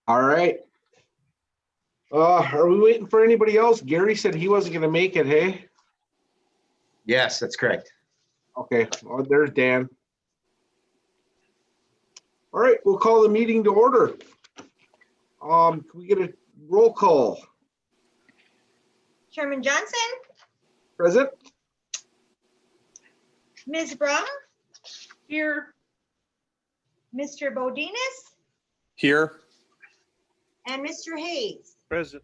All right. Are we waiting for anybody else? Gary said he wasn't gonna make it, hey? Yes, that's correct. Okay, well, there's Dan. All right, we'll call the meeting to order. Can we get a roll call? Chairman Johnson, Present? Ms. Brum, Here. Mr. Bodines, Here. and Mr. Hayes. Present.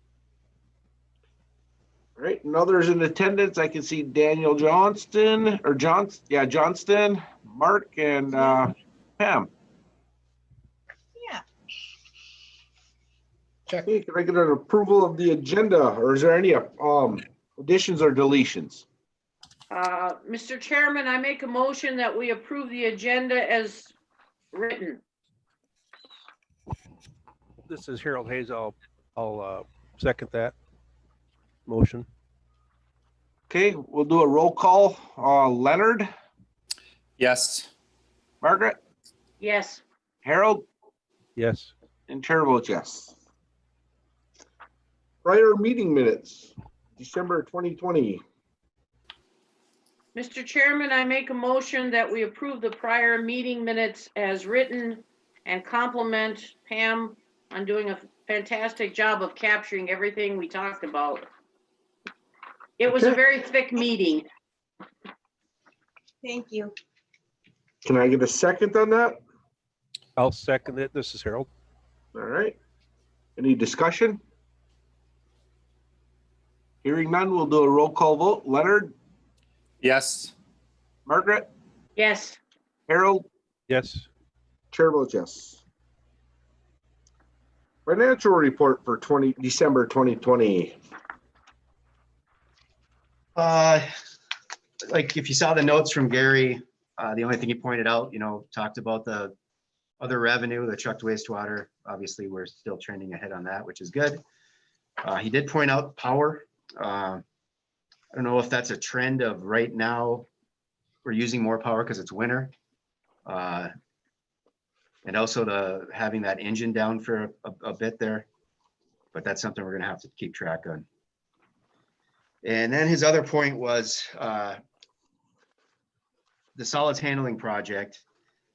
All right, and others in attendance, I can see Daniel Johnston, or Johnston, Mark, and Pam. Yeah, Check. Hey, can I get an approval of the agenda, or is there any additions or deletions? Mr. Chairman, I make a motion that we approve the agenda as written. This is Harold Hayes. I'll second that motion. Okay, we'll do a roll call. Leonard, Yes. Margaret, Yes. Harold, Yes. and Chair votes yes. Prior meeting minutes, December 2020. Mr. Chairman, I make a motion that we approve the prior meeting minutes as written and compliment Pam on doing a fantastic job of capturing everything we talked about. It was a Okay. very thick meeting. thank you. Can I get a second on that? I'll second it. This is Harold. All right. Any discussion? Hearing none, we'll do a roll call vote. Leonard, Yes. Margaret, Yes. Harold, Yes. Chair votes yes. Financial report for December 2020. Like if you saw the notes from Gary, the only thing he pointed out, talked about the other revenue, the trucked wastewater. Obviously, we're still trending ahead on that, which is good. He did point out power. I don't know if that's a trend of right now, we're using more power because it's winter. And also having that engine down for a bit there, but that's something we're gonna have to keep track on. And then his other point was the solids handling project,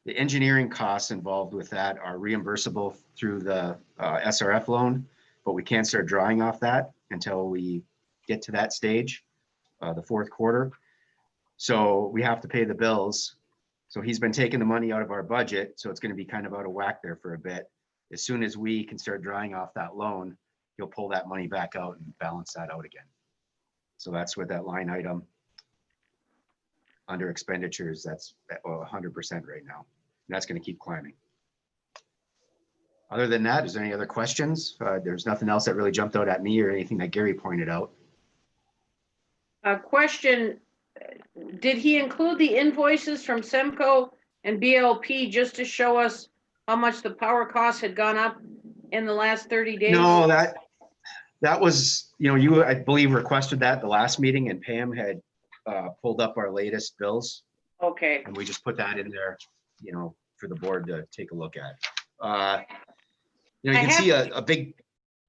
the engineering costs involved with that are reimbursable through the SRF loan, but we can't start drawing off that until we get to that stage, the fourth quarter. So we have to pay the bills. So he's been taking the money out of our budget, so it's going to be kind of out of whack there for a bit. As soon as we can start drawing off that loan, he'll pull that money back out and balance that out again. So that's what that line item under expenditures, that's at 100% right now. And that's going to keep climbing. Other than that, is there any other questions? There's nothing else that really jumped out at me or anything that Gary pointed out. A question, did he include the invoices from Semco and BLP just to show us how much the power costs had gone up in the last 30 days? No, that was, you, I believe, requested that the last meeting, and Pam had pulled up our latest bills, Okay, and we just put that in there, for the board to take a look at. You can see a big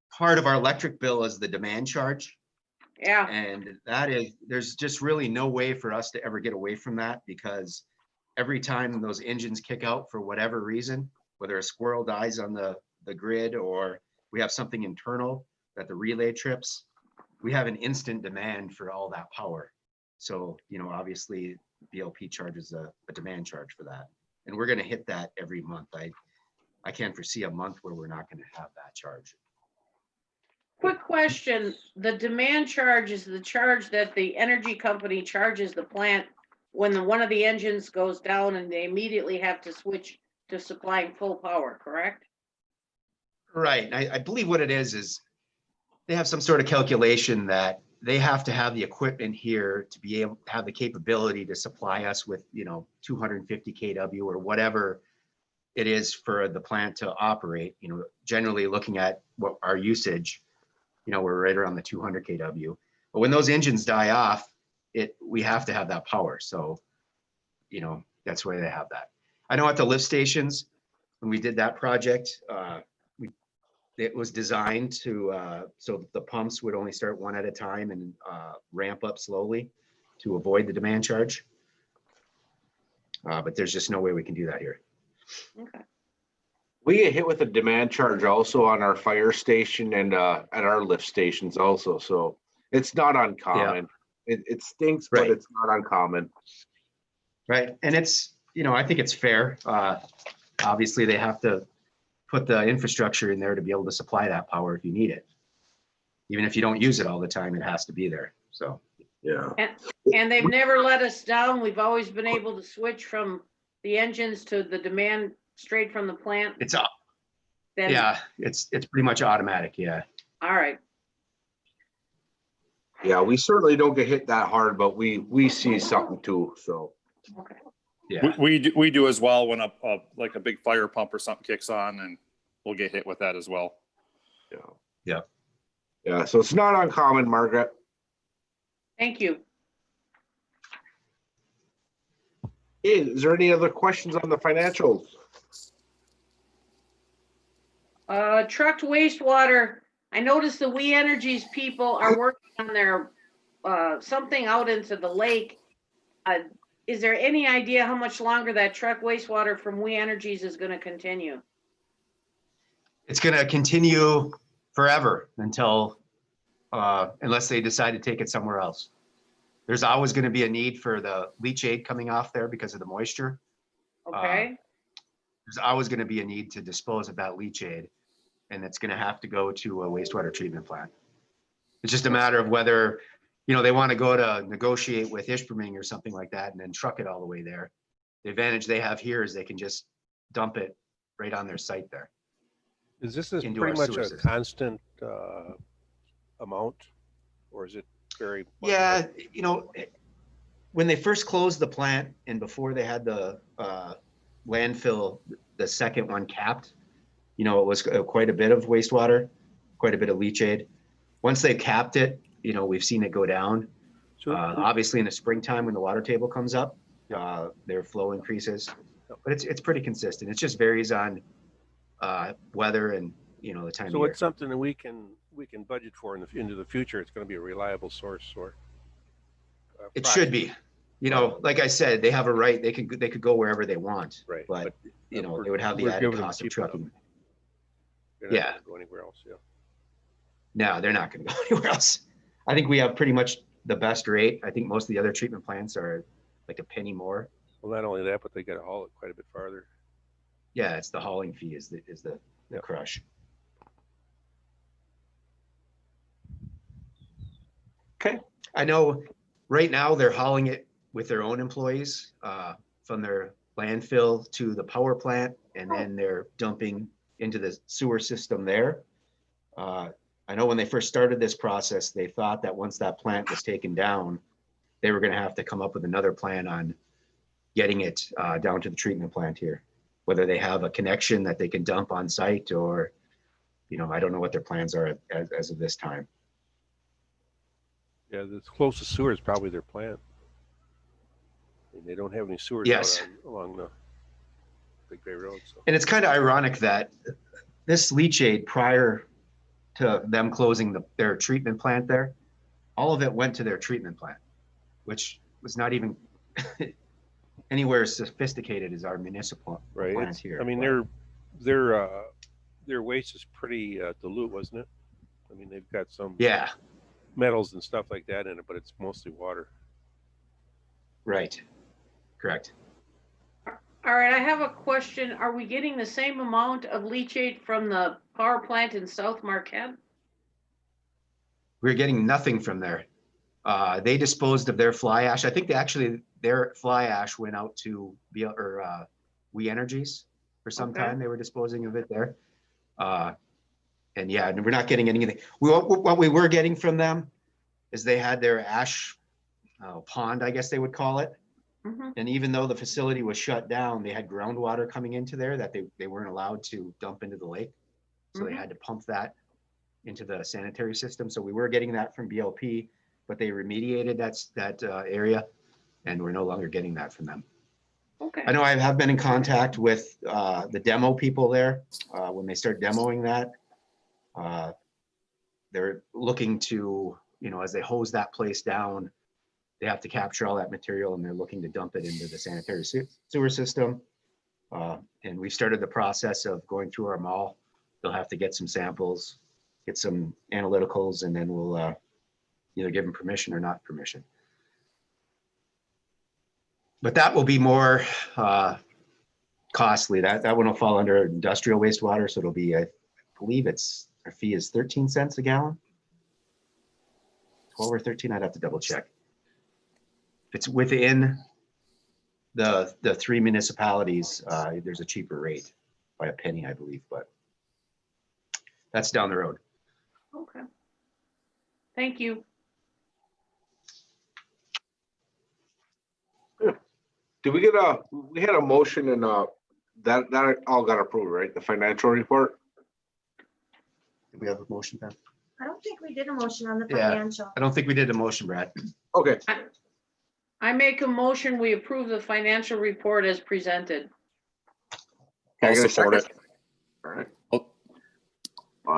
part of our electric bill is the demand charge. yeah, And there's just really no way for us to ever get away from that, because every time those engines kick out for whatever reason, whether a squirrel dies on the grid or we have something internal that the relay trips, we have an instant demand for all that power. So, obviously BLP charges a demand charge for that. And we're going to hit that every month. I can't foresee a month where we're not going to have that charge. quick question, the demand charge is the charge that the energy company charges the plant when one of the engines goes down and they immediately have to switch to supplying full power, correct? Right. I believe what it is they have some sort of calculation that they have to have the equipment here to be able to have the capability to supply us with, 250 kW or whatever it is for the plant to operate. Generally looking at what our usage, we're right around the 200 kW. But when those engines die off, we have to have that power. So, that's why they have that. I know at the lift stations, when we did that project, it was designed to, so the pumps would only start one at a time and ramp up slowly to avoid the demand charge. But there's just no way we can do that here. Okay. We get hit with a demand charge also on our fire station and at our lift stations also. So it's not uncommon. It stinks, but Right. it's not uncommon. Right. And it's, I think it's fair. Obviously, they have to put the infrastructure in there to be able to supply that power if you need it. Even if you don't use it all the time, it has to be there. So, Yeah. And they've never let us down. We've always been able to switch from the engines to the demand straight from the plant. it's, Then, yeah, it's pretty much automatic. Yeah. all right. Yeah, we certainly don't get hit that hard, but we see something too. So Okay. Yeah. We do as well when like a big fire pump or something kicks on, and we'll get hit with that as well. yeah. Yeah. Yeah. So it's not uncommon, Margaret. Thank you. Is there any other questions on the financials? Trucked wastewater. I noticed the We Energies people are working on their, something out into the lake. Is there any idea how much longer that truck wastewater from We Energies is gonna continue? It's going to continue forever until, unless they decide to take it somewhere else. There's always going to be a need for the leachate coming off there because of the moisture. Okay, There's always going to be a need to dispose of that leachate, and it's going to have to go to a wastewater treatment plant. It's just a matter of whether, they want to go to negotiate with Ishpeming or something like that and then truck it all the way there. The advantage they have here is they can just dump it right on their site there. Is this Into pretty our much sewer a system. constant amount, or is it very? Yeah, when they first closed the plant and before they had the landfill, the second one capped, it was quite a bit of wastewater, quite a bit of leachate. Once they capped it, we've seen it go down. So, Obviously in the springtime when the water table comes up, their flow increases, but it's pretty consistent. It just varies on weather and, the time of so year. it's something that we can budget for into the future. It's going to be a reliable source or. It should be, like I said, they have a right, they could go wherever they want. Right, But, they we're- would have the we're added giving them cost of cheap trucking. enough. They're not Yeah. gonna go anywhere else. Yeah. No, they're not going to go anywhere else. I think we have pretty much the best rate. I think most of the other treatment plants are like a penny more. Well, not only that, but they got to haul it quite a bit farther. Yeah, it's the hauling fee is the Yep. crush. Okay. I know right now they're hauling it with their own employees from their landfill to the power plant, and then they're dumping into the sewer system there. I know when they first started this process, they thought that once that plant was taken down, they were going to have to come up with another plan on getting it down to the treatment plant here. Whether they have a connection that they can dump on site or, I don't know what their plans are as of this time. Yeah, the closest sewer is probably their plant. And they don't have any sewers Yes. out along the Big Bay Road. So. And it's kind of ironic that this leachate, prior to them closing their treatment plant there, all of it went to their treatment plant, which was not even anywhere as sophisticated as our municipal Right. plant here. I mean, their waste is pretty dilute, wasn't it? I mean, they've got some Yeah, metals and stuff like that in it, but it's mostly water. right. Correct. all right, I have a question. Are we getting the same amount of leachate from the power plant in South Marquette? We're getting nothing from there. They disposed of their fly ash. I think their fly ash went out to We Energies for some Okay. time. They were disposing of it there. And yeah, we're not getting anything. What we were getting from them is they had their ash pond, I guess they would call it. Mhm. And even though the facility was shut down, they had groundwater coming into there that they weren't allowed to dump into the lake. So they Mhm. had to pump that into the sanitary system. So we were getting that from BLP, but they remediated that area, and we're no longer getting that from them. Okay, I know I have been in contact with the demo people there when they start demoing that. They're looking to, as they hose that place down, they have to capture all that material and they're looking to dump it into the sanitary sewer system. And we started the process of going through our mall. They'll have to get some samples, get some analyticals, and then we'll either give them permission or not permission. But that will be more costly. That one will fall under industrial wastewater. So it'll be, I believe our fee is 13 cents a gallon. 12 or 13, I'd have to double check. It's within the three municipalities. There's a cheaper rate by a penny, I believe, but that's down the road. Okay. Thank you. Did we we had a motion and that all got approved, right? The financial report? Did we have a motion, Ben? I don't think we did a motion on the Yeah. financial. I don't think we did a motion, Brad. Okay, I make a motion, we approve the financial report as presented. Can I I'll get a support it. second? All right. Oh.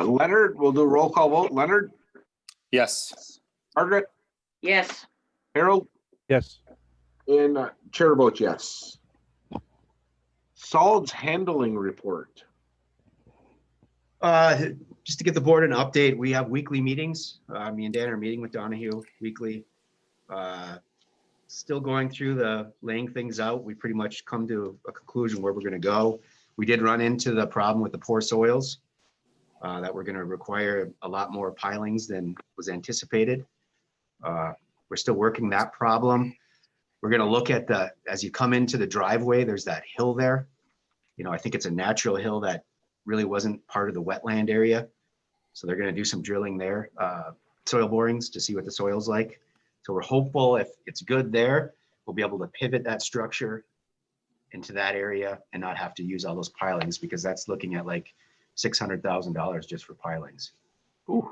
Leonard, we'll do a roll call vote. Leonard, Yes. Margaret, Yes. Harold, Yes. and chair votes yes. Solids handling report. Just to give the board an update, we have weekly meetings. Me and Dan are meeting with Donahue weekly. Still going through laying things out. We pretty much come to a conclusion where we're going to go. We did run into the problem with the poor soils that we're going to require a lot more pilings than was anticipated. We're still working that problem. We're going to look at as you come into the driveway, there's that hill there. I think it's a natural hill that really wasn't part of the wetland area. So they're going to do some drilling there, soil borings to see what the soil's like. So we're hopeful if it's good there, we'll be able to pivot that structure into that area and not have to use all those pilings, because that's looking at like $600,000 just for pilings. Ooh.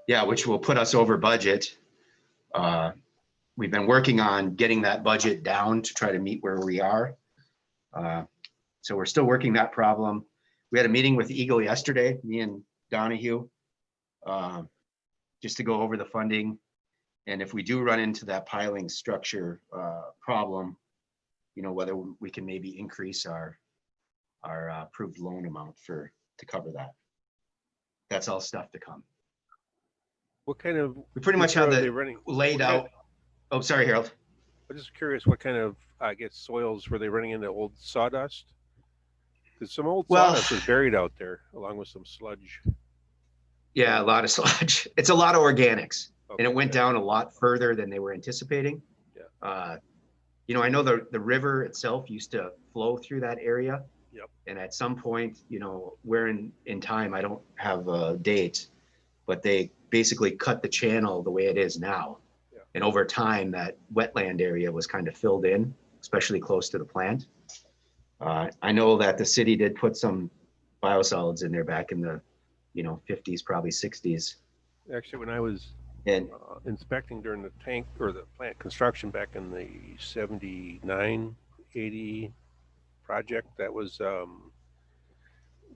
Yeah, which will put us over budget. We've been working on getting that budget down to try to meet where we are. So we're still working that problem. We had a meeting with Eagle yesterday, me and Donahue, just to go over the funding. And if we do run into that piling structure problem, whether we can maybe increase our approved loan amount to cover that. That's all stuff to come. What kind of? We pretty much have they the running? laid What kind- out. Oh, sorry, Harold. I'm just curious, what kind of, I guess, soils were they running into? Old sawdust? Because some old sawdust was buried out there along with some sludge. Yeah, a lot of sludge. It's a lot of organics. Okay, And it went yeah. down a lot further than they were anticipating. Yeah. I know the river itself used to flow through that area. Yep. And at some point, where in time, I don't have a date, but they basically cut the channel the way it is now. Yeah. And over time, that wetland area was kind of filled in, especially close to the plant. I know that the city did put some biosolids in there back in the 50s, probably 60s. Actually, when I was And inspecting during the tank or the plant construction back in the 79, 80 project, that was,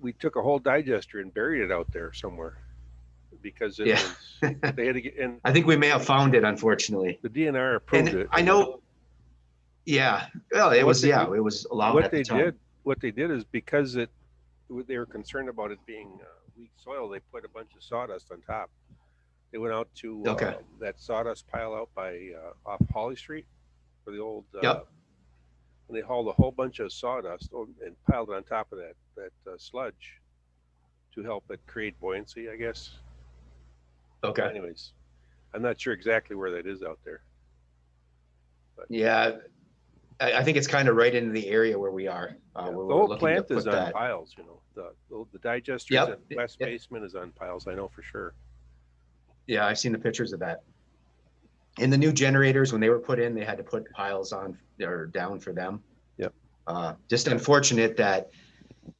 we took a whole digester and buried it out there somewhere because it Yeah. was, they had to get in. I think we may have found it, unfortunately. The DNR approved And it. I know, yeah, well, it What was, they yeah, did- it was allowed What at they the time. did is because they were concerned about it being weak soil, they put a bunch of sawdust on top. They went out to Okay. that sawdust pile out by off Holly Street for the old. Yep. And they hauled a whole bunch of sawdust and piled it on top of that sludge to help it create buoyancy, I guess. Okay. Anyways, I'm not sure exactly where that is out there. Yeah, I think it's kind of right into the area where we are. Yeah. Where The we're whole looking plant to is put on that. piles, the digesters Yep. in west Yep. basement is on piles. I know for sure. Yeah, I've seen the pictures of that. And the new generators, when they were put in, they had to put piles on or down for them. Yep. Just unfortunate that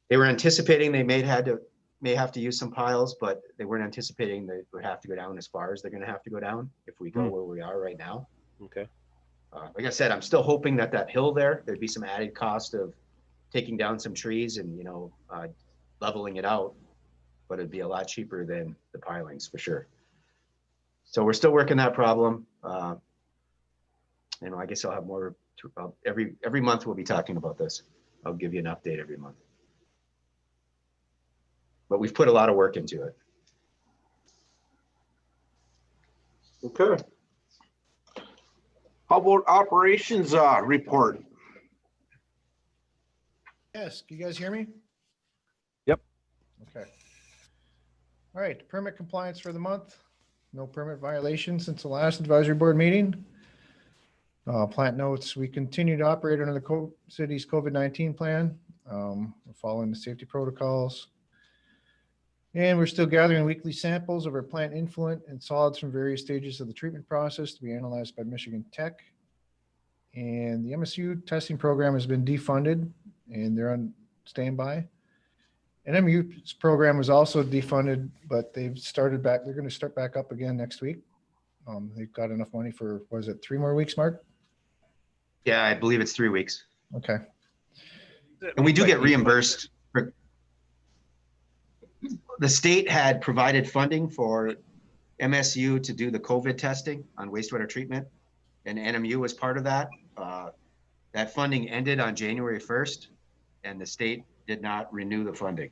they were anticipating they may have to use some piles, but they weren't anticipating they would have to go down as far as they're going to have to go down if we go where we are right now. Okay. Like I said, I'm still hoping that hill there'd be some added cost of taking down some trees and leveling it out. but it'd be a lot cheaper than the pilings for sure. So we're still working that problem. And I guess I'll have more to, every month we'll be talking about this. I'll give you an update every month. But we've put a lot of work into it. Okay. How about operations report? Yes, can you guys hear me? Yep. Okay. All right, permit compliance for the month. No permit violations since the last advisory board meeting. Plant notes, we continue to operate under the city's COVID-19 plan. We're following the safety protocols. And we're still gathering weekly samples of our plant influent and solids from various stages of the treatment process to be analyzed by Michigan Tech. And the MSU testing program has been defunded and they're on standby. NMU's program was also defunded, but they've started back. They're going to start back up again next week. They've got enough money for, was it 3 more weeks, Mark? Yeah, I believe it's 3 weeks. Okay. And we do get reimbursed. The state had provided funding for MSU to do the COVID testing on wastewater treatment, and NMU was part of that. That funding ended on January 1st, and the state did not renew the funding.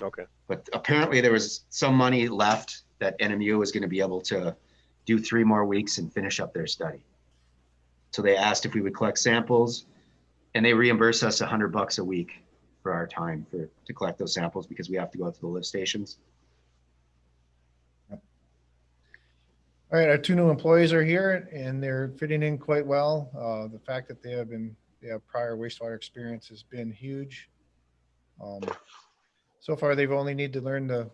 Okay. But apparently there was some money left that NMU was going to be able to do 3 more weeks and finish up their study. So they asked if we would collect samples, and they reimburse us $100 a week for our time to collect those samples because we have to go out to the lift stations. All right, our 2 new employees are here and they're fitting in quite well. The fact that they have prior wastewater experience has been huge. So far, they've only need to learn the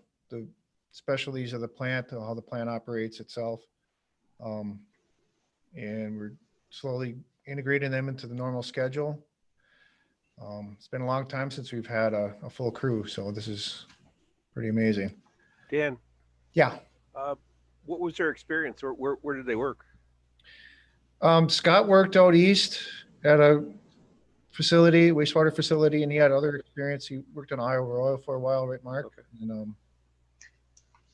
specialties of the plant, how the plant operates itself. And we're slowly integrating them into the normal schedule. It's been a long time since we've had a full crew, so this is pretty amazing. Dan, Yeah. what was their experience, or where did they work? Scott worked out east at a facility, wastewater facility, and he had other experience. He worked on Iowa Royal for a while, right, Mark? Okay. And,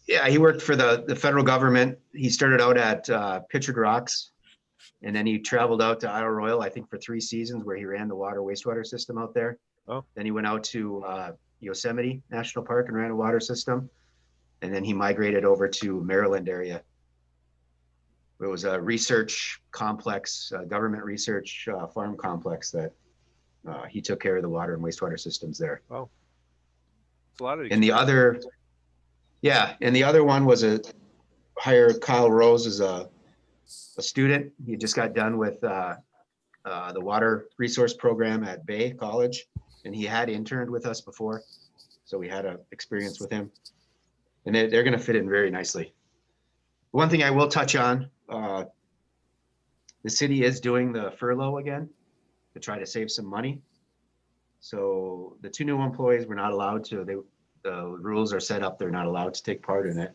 Yeah, he worked for the federal government. He started out at Pittsburgh Rocks, and then he traveled out to Iowa Royal, I think, for 3 seasons where he ran the wastewater system out there. Oh. Then he went out to Yosemite National Park and ran a water system. And then he migrated over to Maryland area. It was a research complex, government research farm complex that he took care of the water and wastewater systems there. Wow. It's a lot of And the other, yeah, and the other one was hire Kyle Rose as a student. He just got done with the water resource program at Bay College, and he had interned with us before. So we had a experience with him. And they're going to fit in very nicely. One thing I will touch on, the city is doing the furlough again to try to save some money. So the 2 new employees were not allowed to, the rules are set up, they're not allowed to take part in it.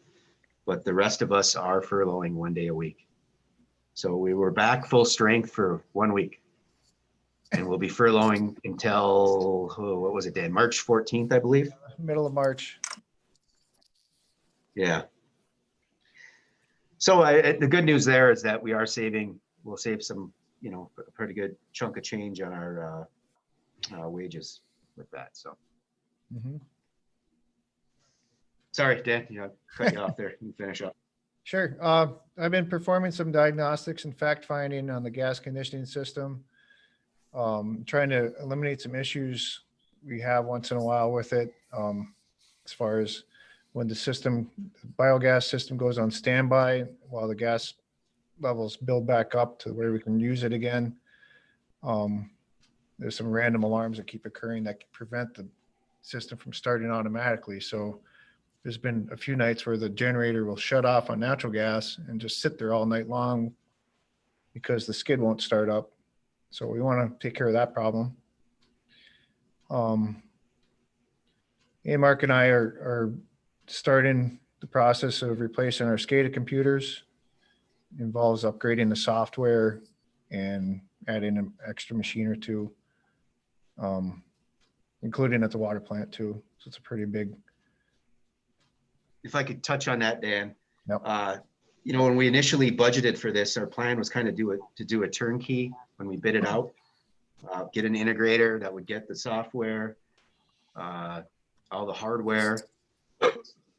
But the rest of us are furloughing 1 day a week. So we were back full strength for 1 week. And we'll be furloughing until, what was it, Dan? March 14th, I believe. middle of March. Yeah. So the good news there is that we'll save some, a pretty good chunk of change on our wages with that. So Mm-hmm. sorry, Dan, cut you off there. You can finish up. Sure. I've been performing some diagnostics and fact finding on the gas conditioning system, trying to eliminate some issues we have once in a while with it, as far as when the biogas system goes on standby while the gas levels build back up to where we can use it again. There's some random alarms that keep occurring that prevent the system from starting automatically. So there's been a few nights where the generator will shut off on natural gas and just sit there all night long because the skid won't start up. So we want to take care of that problem. Mark and I are starting the process of replacing our SCADA computers. It involves upgrading the software and adding an extra machine or 2, including at the water plant too. So it's a pretty big if I could touch on that, Dan. Yep. You know, when we initially budgeted for this, our plan was kind of to do a turnkey when we bid it out. Get an integrator that would get the software, all the hardware,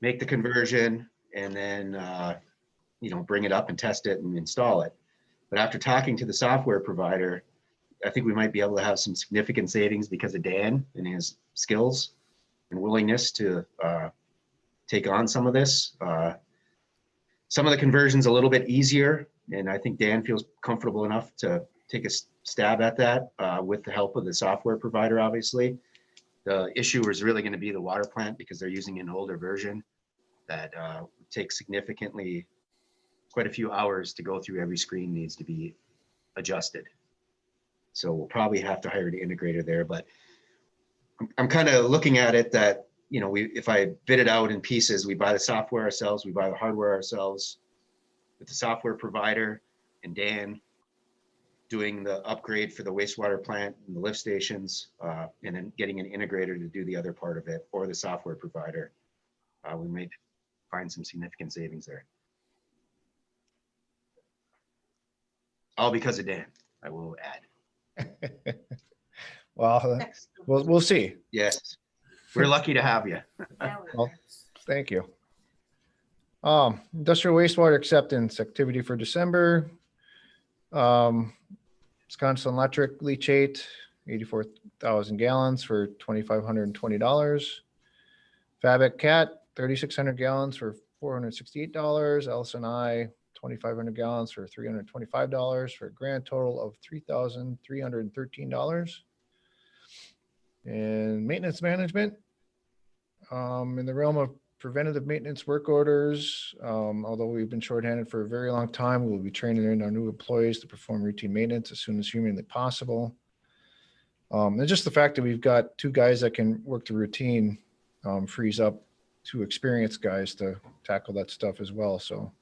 make the conversion, and then, you know, bring it up and test it and install it. But after talking to the software provider, I think we might be able to have some significant savings because of Dan and his skills and willingness to take on some of this. Some of the conversions a little bit easier, and I think Dan feels comfortable enough to take a stab at that with the help of the software provider, obviously. The issue is really going to be the water plant because they're using an older version that takes significantly quite a few hours to go through. Every screen needs to be adjusted. So we'll probably have to hire an integrator there, but I'm kind of looking at it that, you know, if I bid it out in pieces, we buy the software ourselves, we buy the hardware ourselves with the software provider and Dan doing the upgrade for the wastewater plant and the lift stations, and then getting an integrator to do the other part of it, or the software provider. We may find some significant savings there. All because of Dan, I will add. Well, we'll see. Yes, we're lucky to have you. Well, thank you. Industrial wastewater acceptance activity for December. Wisconsin Electric leachate, 84,000 gallons for $2,520. Fabric Cat, 3,600 gallons for $468. LSNI, 2,500 gallons for $325 for a grand total of $3,313. And maintenance management, in the realm of preventative maintenance work orders, although we've been shorthanded for a very long time, we will be training in our new employees to perform routine maintenance as soon as humanly possible. And just the fact that we've got 2 guys that can work the routine frees up 2 experienced guys to tackle that stuff as well. So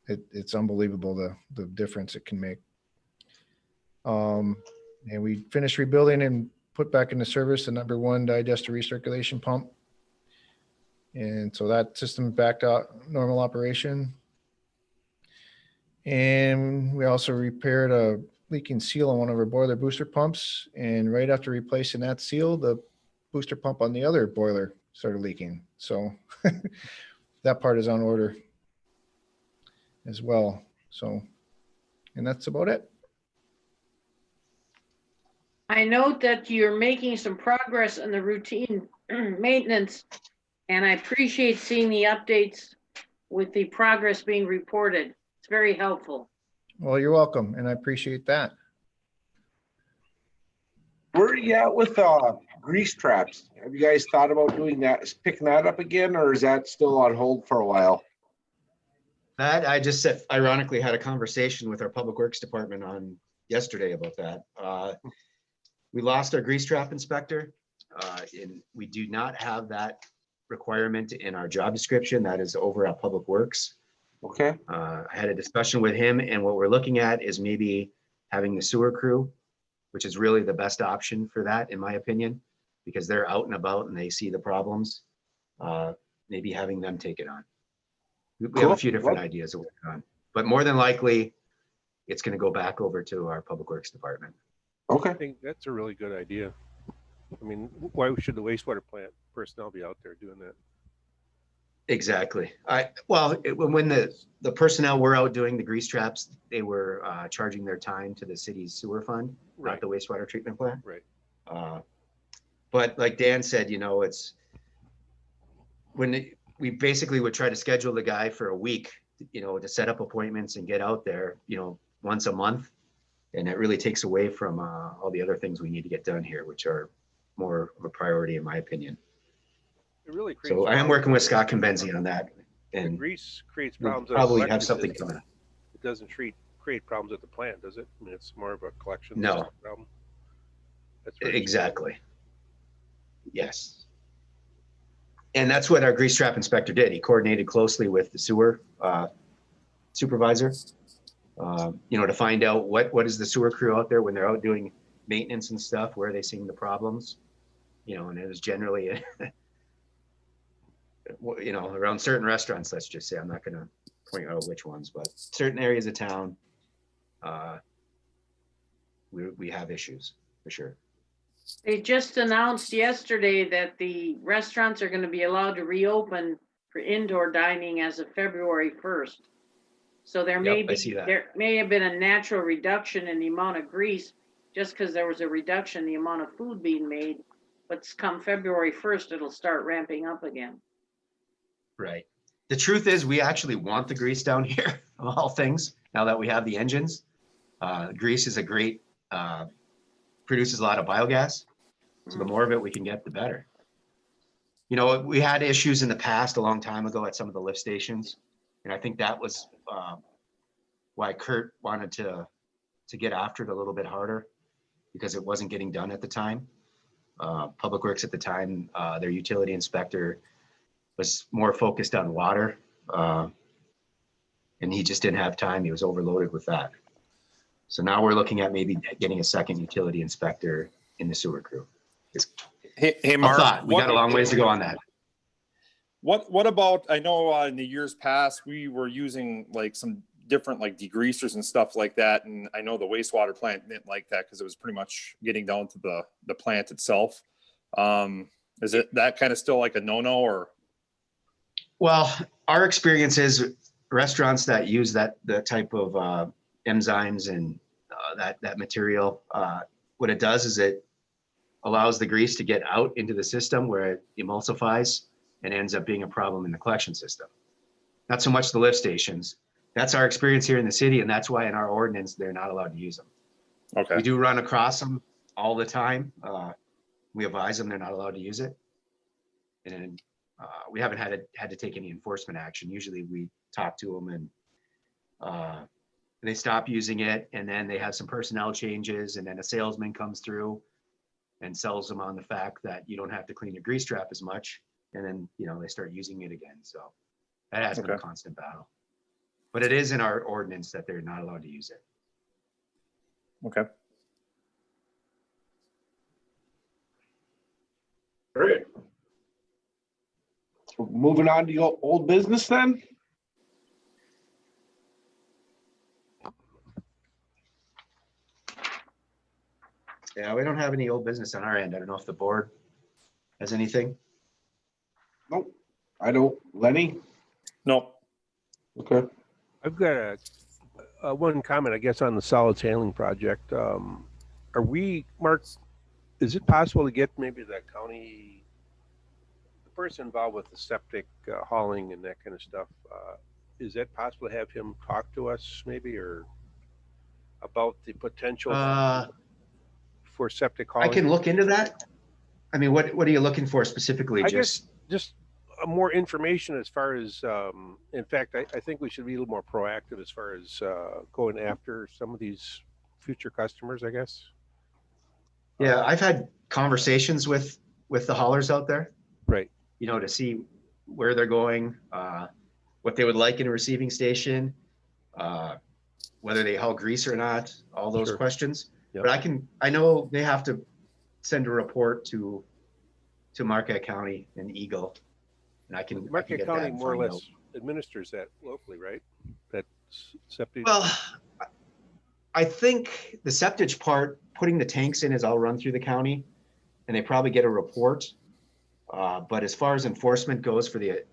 it's unbelievable the difference it can make. And we finished rebuilding and put back into service the #1 digester recirculation pump. And so that system backed out normal operation. And we also repaired a leaking seal on one of our boiler booster pumps. And right after replacing that seal, the booster pump on the other boiler started leaking. So that part is on order as well. So, and that's about it. I note that you're making some progress in the routine maintenance, and I appreciate seeing the updates with the progress being reported. It's very helpful. Well, you're welcome, and I appreciate that. Where are you at with grease traps? Have you guys thought about doing that, picking that up again, or is that still on hold for a while? That I just said, ironically had a conversation with our public works department on yesterday about that. We lost our grease trap inspector, and we do not have that requirement in our job description. That is over at Public Works. Okay. I had a discussion with him, and what we're looking at is maybe having the sewer crew, which is really the best option for that, in my opinion, because they're out and about and they see the problems. Maybe having them take it on. We have a few different ideas to work on, but more than likely, it's going to go back over to our Public Works department. Okay. I think that's a really good idea. I mean, why should the wastewater plant personnel be out there doing that? Exactly. When the personnel were out doing the grease traps, they were charging their time to the city's sewer fund, Right. not the wastewater treatment plant. Right. But like Dan said, you know, it's when we basically would try to schedule the guy for a week, you know, to set up appointments and get out there, you know, once a month. And it really takes away from all the other things we need to get done here, which are more of a priority, in my opinion. It really creates. So I am working with Scott Conbenzi on that, and grease creates we'll problems. probably have something coming up. It doesn't create problems at the plant, does it? I mean, it's more of a collection. No. Problem. That's Exactly. Yes. And that's what our grease trap inspector did. He coordinated closely with the sewer supervisor, you know, to find out what is the sewer crew out there when they're out doing maintenance and stuff, where are they seeing the problems, you know, and it was generally around certain restaurants, let's just say, I'm not gonna point out which ones, but certain areas of town, we have issues for sure. They just announced yesterday that the restaurants are gonna be allowed to reopen for indoor dining as of February 1st. So there may Yep, I see that. there may have been a natural reduction in the amount of grease just because there was a reduction in the amount of food being made. But come February 1st, it'll start ramping up again. Right. The truth is, we actually want the grease down here, of all things, now that we have the engines. Grease is a great, produces a lot of biogas. So the more of it we can get, the better. We had issues in the past a long time ago at some of the lift stations. And I think that was why Kurt wanted to get after it a little bit harder, because it wasn't getting done at the time. Public Works at the time, their utility inspector was more focused on water. And he just didn't have time. He was overloaded with that. So now we're looking at maybe getting a second utility inspector in the sewer crew. Hey, Mark, we got a long ways to go on that. What about, I know in the years past, we were using like some different like degreasers and stuff like that. And I know the wastewater plant didn't like that because it was pretty much getting down to the plant itself. Is it that kind of still like a no-no or? Well, our experience is restaurants that use the type of enzymes and that material, what it does is it allows the grease to get out into the system where it emulsifies and ends up being a problem in the collection system. Not so much the lift stations. That's our experience here in the city, and that's why in our ordinance, they're not allowed to use them. Okay. We do run across them all the time. We advise them they're not allowed to use it. And we haven't had to take any enforcement action. Usually we talk to them and they stop using it, and then they have some personnel changes, and then a salesman comes through and sells them on the fact that you don't have to clean your grease trap as much. And then, they start using it again. So that has been a constant battle. But it is in our ordinance that they're not allowed to use it. Okay. Great. So moving on to your old business then. Yeah, we don't have any old business on our end. I don't know if the board has anything. Nope, I don't. Lenny? No. Okay. I've got a one comment, I guess, on the solids handling project. Are we, Mark, is it possible to get maybe the county, the person involved with the septic hauling and that kind of stuff, is that possible to have him talk to us maybe, or about the potential for septic hauling? I can look into that. I mean, what are you looking for specifically? I guess just more information as far as, in fact, I think we should be a little more proactive as far as going after some of these future customers, I guess. Yeah, I've had conversations with the haulers out there. Right. To see where they're going, what they would like in a receiving station, whether they haul grease or not, all those Sure. questions. Yep. But I know they have to send a report to Marquette County and Eagle. And I can Marquette get County that and more or find less out. administers that locally, right? That septic. Well, I think the septic part, putting the tanks in, is all run through the county, and they probably get a report. But as far as enforcement goes for the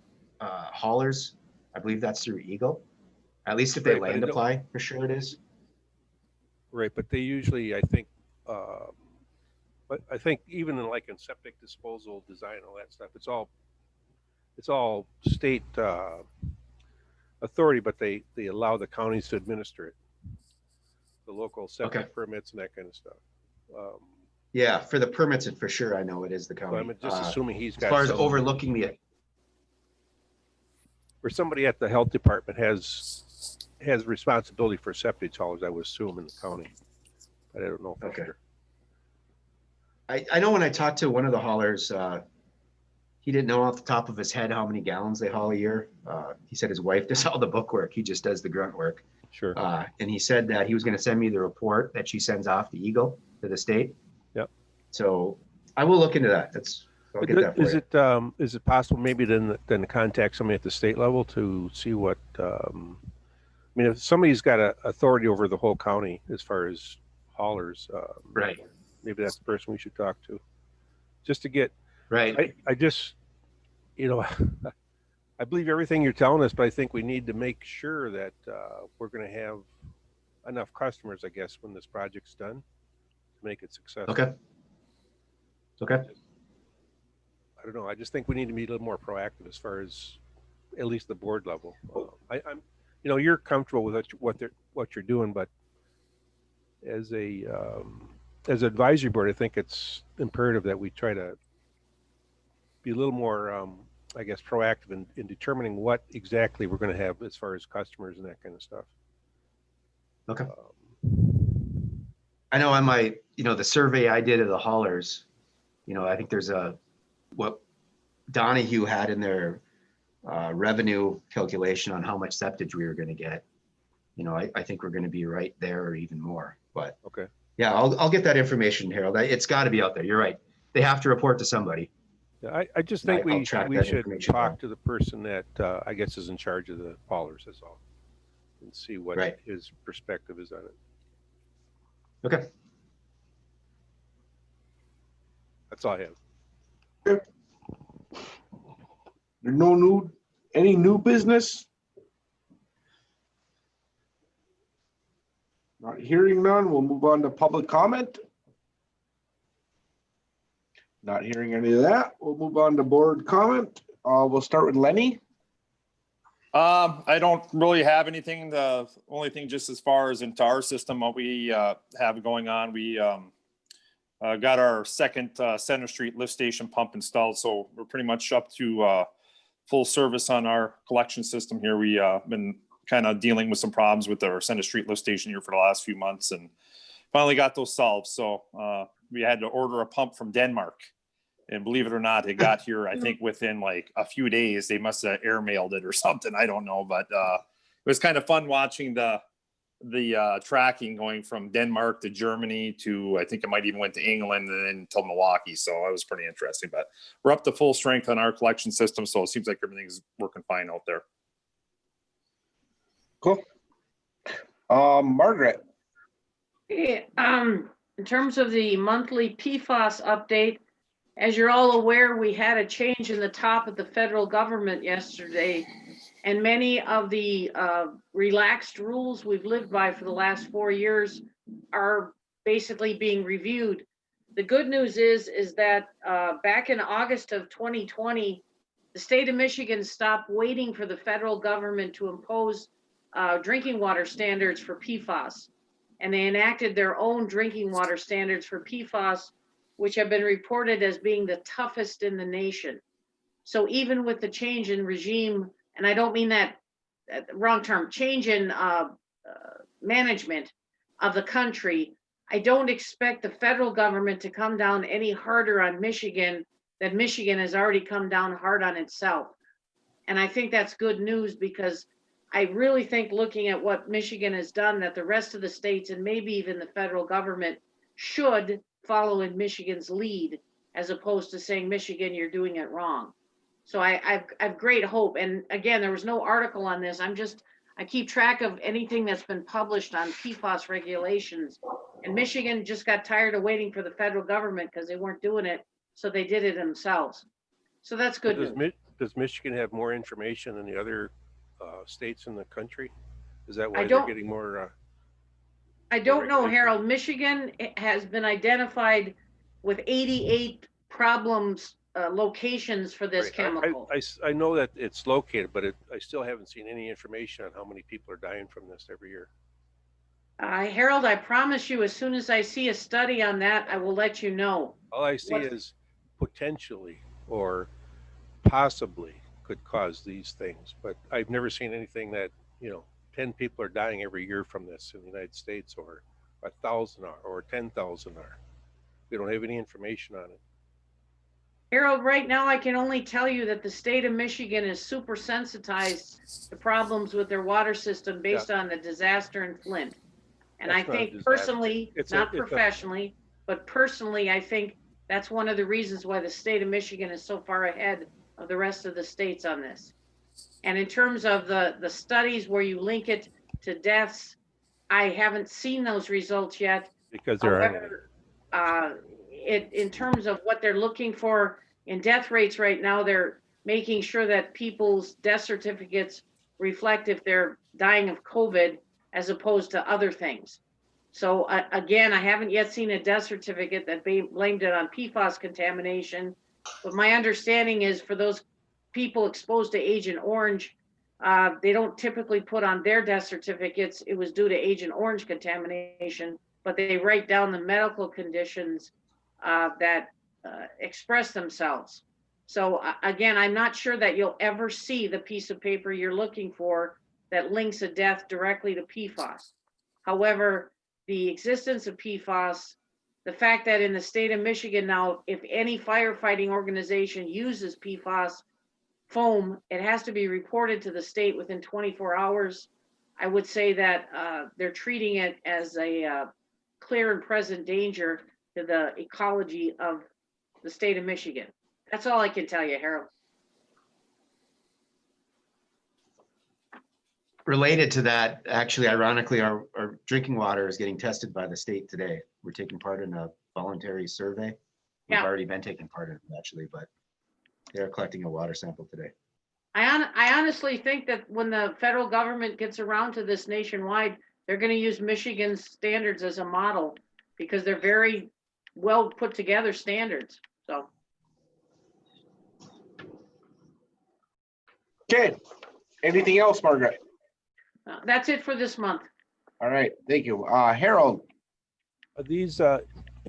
haulers, I believe that's through Eagle. At least if they Right, but land apply, for sure it is. Right, but they usually, I think, but I think even in septic disposal design, all that stuff, it's all state authority, but they allow the counties to administer it, the local septic permits and that kind of stuff. Yeah, for the permits, and for sure, I know it is the So county. I'm just assuming he's got As far as some- overlooking the, or somebody at the health department has responsibility for septic haulers, I would assume, in the county, but I don't know for Okay. sure. I know when I talked to one of the haulers, he didn't know off the top of his head how many gallons they haul a year. He said his wife does all the book work. He just does the grunt work. Sure. And he said that he was going to send me the report that she sends off to Eagle, to the state. Yep. So I will look into that. I'll get that for you. Is it possible maybe then to contact somebody at the state level to see what, I mean, if somebody's got a authority over the whole county as far as haulers, Right, maybe that's the person we should talk to, just to get, right. I just, you know, I believe everything you're telling us, but I think we need to make sure that we're going to have enough customers, I guess, when this project's done to make it successful. Okay. Okay. I don't know. I just think we need to be a little more proactive as far as at least the board level. I'm, you know, you're comfortable with what you're doing, but as an advisory board, I think it's imperative that we try to be a little more, I guess, proactive in determining what exactly we're going to have as far as customers and that kind of stuff. Okay. I know on my, the survey I did of the haulers, I think there's what Donahue had in their revenue calculation on how much septage we were going to get. I think we're going to be right there or even more. But okay, yeah, I'll get that information, Harold. It's got to be out there. You're right. They have to report to somebody. yeah, I just think we should information talk down. to the person that I guess is in charge of the haulers, that's all, and see what Right. his perspective is on it. Okay. That's all I have. There's any new business? Not hearing none, we'll move on to public comment. Not hearing any of that, we'll move on to board comment. We'll start with Lenny. I don't really have anything. The only thing, just as far as into our system, what we have going on, we got our second Center Street lift station pump installed, so we're pretty much up to full service on our collection system here. We been kind of dealing with some problems with our Center Street lift station here for the last few months, and finally got those solved. So we had to order a pump from Denmark, and believe it or not, it got here, I think, within like a few days. They must have airmailed it or something. I don't know, but it was kind of fun watching the tracking going from Denmark to Germany to, I think it might even went to England and then to Milwaukee. So it was pretty interesting, but we're up to full strength on our collection system. So it seems like everything's working fine out there. Cool. Margaret. Yeah, in terms of the monthly PFAS update, as you're all aware, we had a change in the top of the federal government yesterday, and many of the relaxed rules we've lived by for the last 4 years are basically being reviewed. The good news is that back in August of 2020, the state of Michigan stopped waiting for the federal government to impose drinking water standards for PFAS. And they enacted their own drinking water standards for PFAS, which have been reported as being the toughest in the nation. So even with the change in regime, and I don't mean that wrong term, change in management of the country, I don't expect the federal government to come down any harder on Michigan than Michigan has already come down hard on itself. And I think that's good news, because I really think, looking at what Michigan has done, that the rest of the states and maybe even the federal government should follow in Michigan's lead, as opposed to saying, Michigan, you're doing it wrong. So I have great hope. And again, there was no article on this. I keep track of anything that's been published on PFAS regulations. And Michigan just got tired of waiting for the federal government because they weren't doing it. So they did it themselves. So that's good news. Does Michigan have more information than the other states in the country? Is that why they're getting more? I don't know, Harold. Michigan has been identified with 88 problems, locations for this chemical. I know that it's located, but I still haven't seen any information on how many people are dying from this every year. Harold, I promise you, as soon as I see a study on that, I will let you know. All I see is potentially or possibly could cause these things, but I've never seen anything that, 10 people are dying every year from this in the United States, or 1,000 are, or 10,000 are. We don't have any information on it. Harold, right now I can only tell you that the state of Michigan is super sensitized to problems with their water system based on the disaster in Flint. And I think personally, not professionally, but personally, I think That's one of the reasons why the state of Michigan is so far ahead of the rest of the states on this. And in terms of the studies where you link it to deaths, I haven't seen those results yet. Because there aren't any. However, in terms of what they're looking for in death rates right now, they're making sure that people's death certificates reflect if they're dying of COVID as opposed to other things. So again, I haven't yet seen a death certificate that blamed it on PFAS contamination. But my understanding is for those people exposed to Agent Orange, they don't typically put on their death certificates it was due to Agent Orange contamination, but they write down the medical conditions that express themselves. So again, I'm not sure that you'll ever see the piece of paper you're looking for that links a death directly to PFAS. However, the existence of PFAS, the fact that in the state of Michigan now, if any firefighting organization uses PFAS foam, it has to be reported to the state within 24 hours. I would say that they're treating it as a clear and present danger to the ecology of the state of Michigan. That's all I can tell you, Harold. Related to that, actually, ironically, our drinking water is getting tested by the state today. We're taking part in a voluntary survey. We've Yeah. already been taking part in it, actually, but they're collecting a water sample today. I honestly think that when the federal government gets around to this nationwide, they're going to use Michigan's standards as a model because they're very well put together standards. So. Okay. Anything else, Margaret? That's it for this month. All right. Thank you. Harold. Are these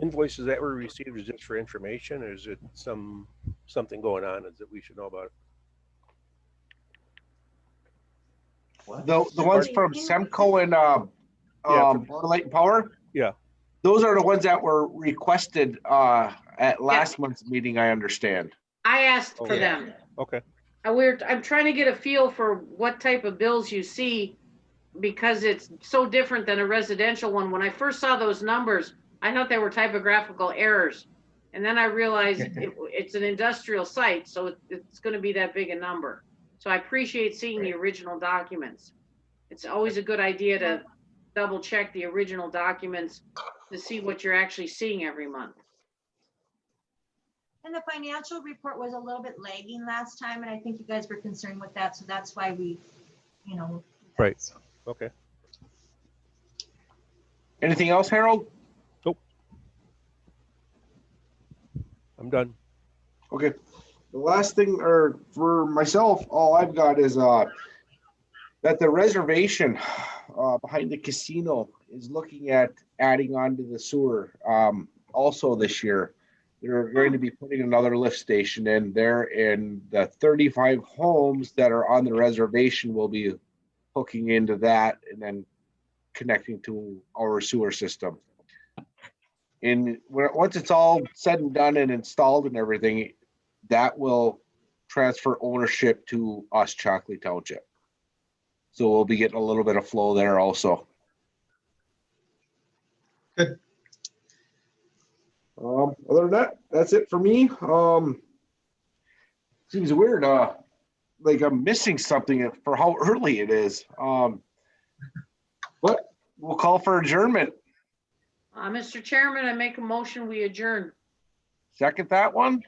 invoices that were received is just for information, or is it something going on that we should know about? The ones from Semco and Water, Light and Power? Yeah. Those are the ones that were requested at last month's meeting, I understand. I asked for yeah. them. Okay. I'm trying to get a feel for what type of bills you see because it's so different than a residential one. When I first saw those numbers, I thought they were typographical errors. And then I realized it's an industrial site, so it's going to be that big a number. So I appreciate seeing the original documents. It's always a good idea to double check the original documents to see what you're actually seeing every month. And the financial report was a little bit lagging last time, and I think you guys were concerned with that, so that's why we, Right. Okay. Anything else, Harold? Nope. I'm done. Okay. The last thing, or for myself, all I've got is that the reservation behind the casino is looking at adding on to the sewer also this year. They're going to be putting another lift station in there, and the 35 homes that are on the reservation will be hooking into that and then connecting to our sewer system. And once it's all said and done and installed and everything, that will transfer ownership to us, Chalkley Township. So we'll be getting a little bit of flow there also. Good. Other than that, that's it for me. Seems weird. Like I'm missing something for how early it is. But we'll call for adjournment. Mr. Chairman, I make a motion, we adjourn. Second that one.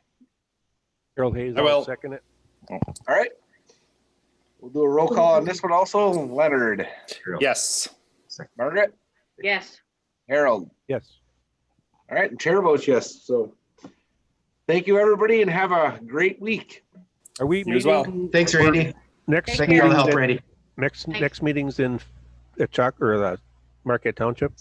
Harold Hayes, I will. second it. All right. We'll do a roll call on this one also. Leonard. Yes. Margaret. Yes. Harold. Yes. All right. And chair votes yes. So thank you, everybody, and have a great week. Are we You as well. meeting Thanks, Randy. next Thank Thank you for all the meetings help, at- Randy. next meetings in Chalk or the Marquette Township?